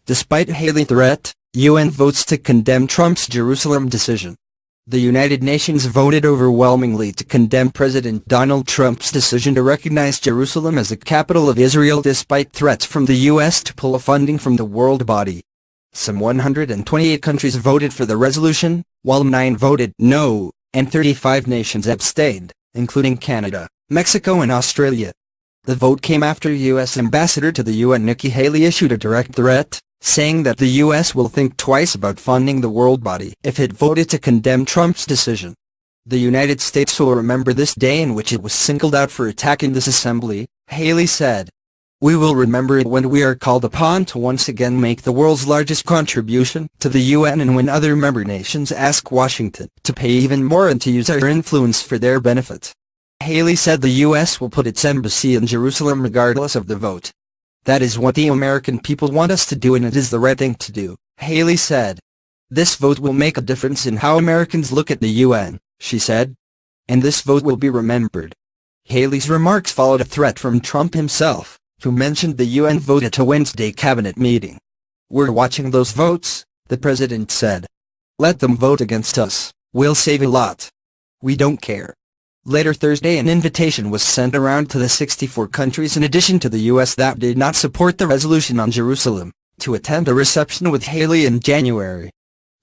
Despite Haley's threat, UN votes to condemn Trump's Jerusalem decision. The United Nations voted overwhelmingly to condemn President Donald Trump's decision to recognize Jerusalem as the capital of Israel despite threats from the U.S. to pull funding from the world body. Some 128 countries voted for the resolution, while 9 voted no, and 35 nations abstained, including Canada, Mexico and Australia. The vote came after U.S. Ambassador to the UN Nikki Haley issued a direct threat, saying that the U.S. will think twice about funding the world body if it voted to condemn Trump's decision. The United States will remember this day in which it was singled out for attacking this assembly, Haley said. We will remember it when we are called upon to once again make the world's largest contribution to the UN and when other member nations ask Washington to pay even more and to use our influence for their benefit. Haley said the U.S. will put its embassy in Jerusalem regardless of the vote. That is what the American people want us to do and it is the right thing to do, Haley said. This vote will make a difference in how Americans look at the UN, she said. And this vote will be remembered. Haley's remarks followed a threat from Trump himself, who mentioned the UN vote at a Wednesday cabinet meeting. We're watching those votes, the president said. Let them vote against us, we'll save a lot. We don't care. Later Thursday an invitation was sent around to the 64 countries in addition to the U.S. that did not support the resolution on Jerusalem, to attend a reception with Haley in January.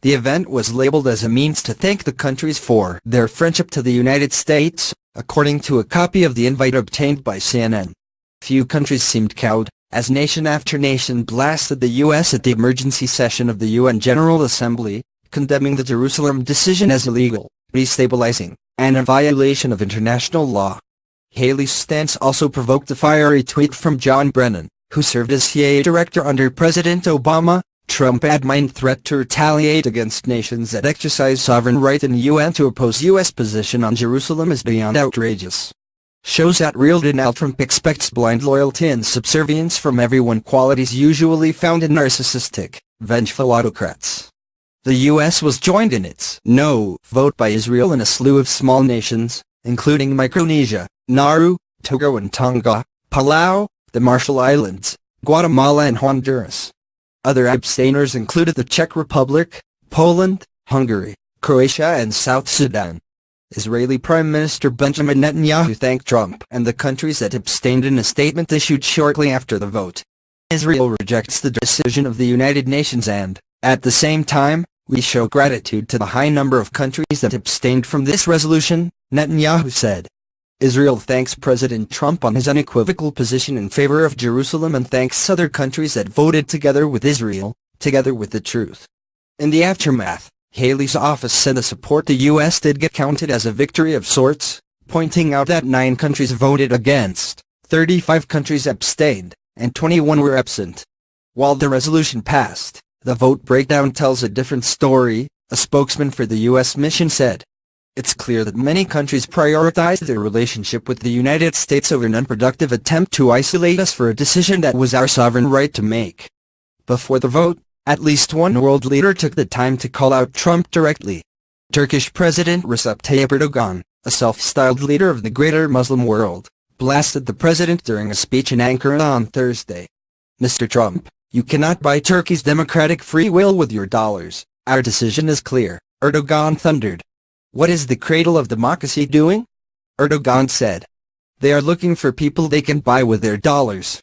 The event was labeled as a means to thank the countries for their friendship to the United States, according to a copy of the invite obtained by CNN. Few countries seemed cowed, as nation after nation blasted the U.S. at the emergency session of the UN General Assembly, condemning the Jerusalem decision as illegal, destabilizing, and a violation of international law. Haley's stance also provoked a fiery tweet from John Brennan, who served as CIA director under President Obama. Trump admined threat to retaliate against nations that exercise sovereign right in the UN to oppose U.S. position on Jerusalem is beyond outrageous. Shows that real Donald Trump expects blind loyalty and subservience from everyone, qualities usually found in narcissistic, vengeful autocrats. The U.S. was joined in its no vote by Israel and a slew of small nations, including Micronesia, Nauru, Togo and Tonga, Palau, the Marshall Islands, Guatemala and Honduras. Other abstainers included the Czech Republic, Poland, Hungary, Croatia and South Sudan. Israeli Prime Minister Benjamin Netanyahu thanked Trump and the countries that abstained in a statement issued shortly after the vote. Israel rejects the decision of the United Nations and, at the same time, we show gratitude to the high number of countries that abstained from this resolution, Netanyahu said. Israel thanks President Trump on his unequivocal position in favor of Jerusalem and thanks other countries that voted together with Israel, together with the truth. In the aftermath, Haley's office said the support the U.S. did get counted as a victory of sorts, pointing out that 9 countries voted against, 35 countries abstained, and 21 were absent. While the resolution passed, the vote breakdown tells a different story, a spokesman for the U.S. mission said. It's clear that many countries prioritize their relationship with the United States over an unproductive attempt to isolate us for a decision that was our sovereign right to make. Before the vote, at least one world leader took the time to call out Trump directly. Turkish President Recep Tayyip Erdogan, a self-styled leader of the greater Muslim world, blasted the president during a speech in Ankara on Thursday. Mr. Trump, you cannot buy Turkey's democratic free will with your dollars. Our decision is clear, Erdogan thundered. What is the cradle of democracy doing? Erdogan said. They are looking for people they can buy with their dollars.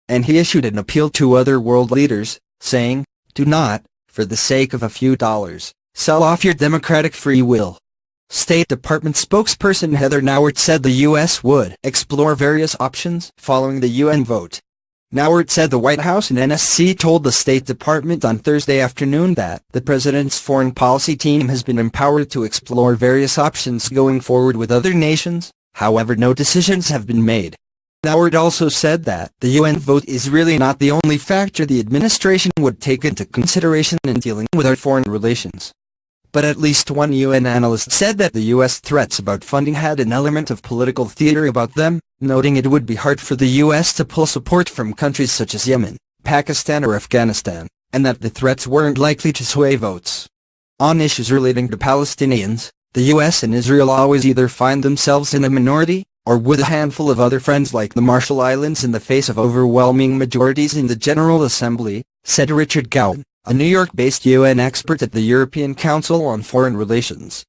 And he issued an appeal to other world leaders, saying, do not, for the sake of a few dollars, sell off your democratic free will. State Department spokesperson Heather Nauert said the U.S. would explore various options following the UN vote. Nauert said the White House and NSC told the State Department on Thursday afternoon that the president's foreign policy team has been empowered to explore various options going forward with other nations, however no decisions have been made. Nauert also said that the UN vote is really not the only factor the administration would take into consideration in dealing with our foreign relations. But at least one UN analyst said that the U.S. threats about funding had an element of political theater about them, noting it would be hard for the U.S. to pull support from countries such as Yemen, Pakistan or Afghanistan, and that the threats weren't likely to sway votes. On issues relating to Palestinians, the U.S. and Israel always either find themselves in a minority, or with a handful of other friends like the Marshall Islands in the face of overwhelming majorities in the General Assembly, said Richard Gowan, a New York-based UN expert at the European Council on Foreign Relations.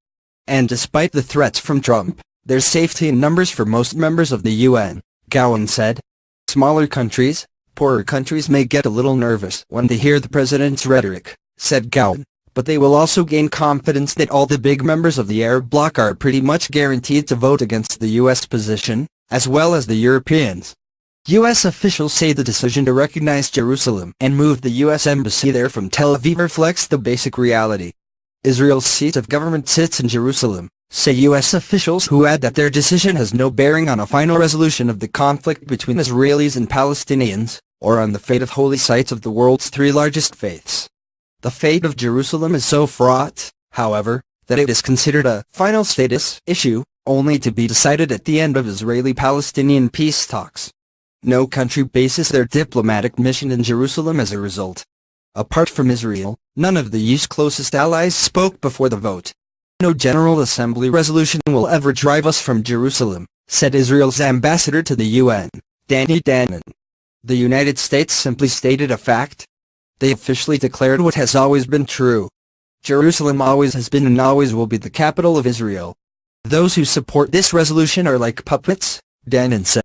And despite the threats from Trump, there's safety in numbers for most members of the UN, Gowan said. Smaller countries, poorer countries may get a little nervous when they hear the president's rhetoric, said Gowan, but they will also gain confidence that all the big members of the Arab bloc are pretty much guaranteed to vote against the U.S. position, as well as the Europeans. U.S. officials say the decision to recognize Jerusalem and move the U.S. embassy there from Tel Aviv reflects the basic reality. Israel's seat of government sits in Jerusalem, say U.S. officials, who add that their decision has no bearing on a final resolution of the conflict between Israelis and Palestinians, or on the fate of holy sites of the world's three largest faiths. The fate of Jerusalem is so fraught, however, that it is considered a final status issue, only to be decided at the end of Israeli-Palestinian peace talks. No country bases their diplomatic mission in Jerusalem as a result. Apart from Israel, none of the EU's closest allies spoke before the vote. No General Assembly resolution will ever drive us from Jerusalem, said Israel's ambassador to the UN, Danny Danon. The United States simply stated a fact. They officially declared what has always been true. Jerusalem always has been and always will be the capital of Israel. Those who support this resolution are like puppets, Danon said.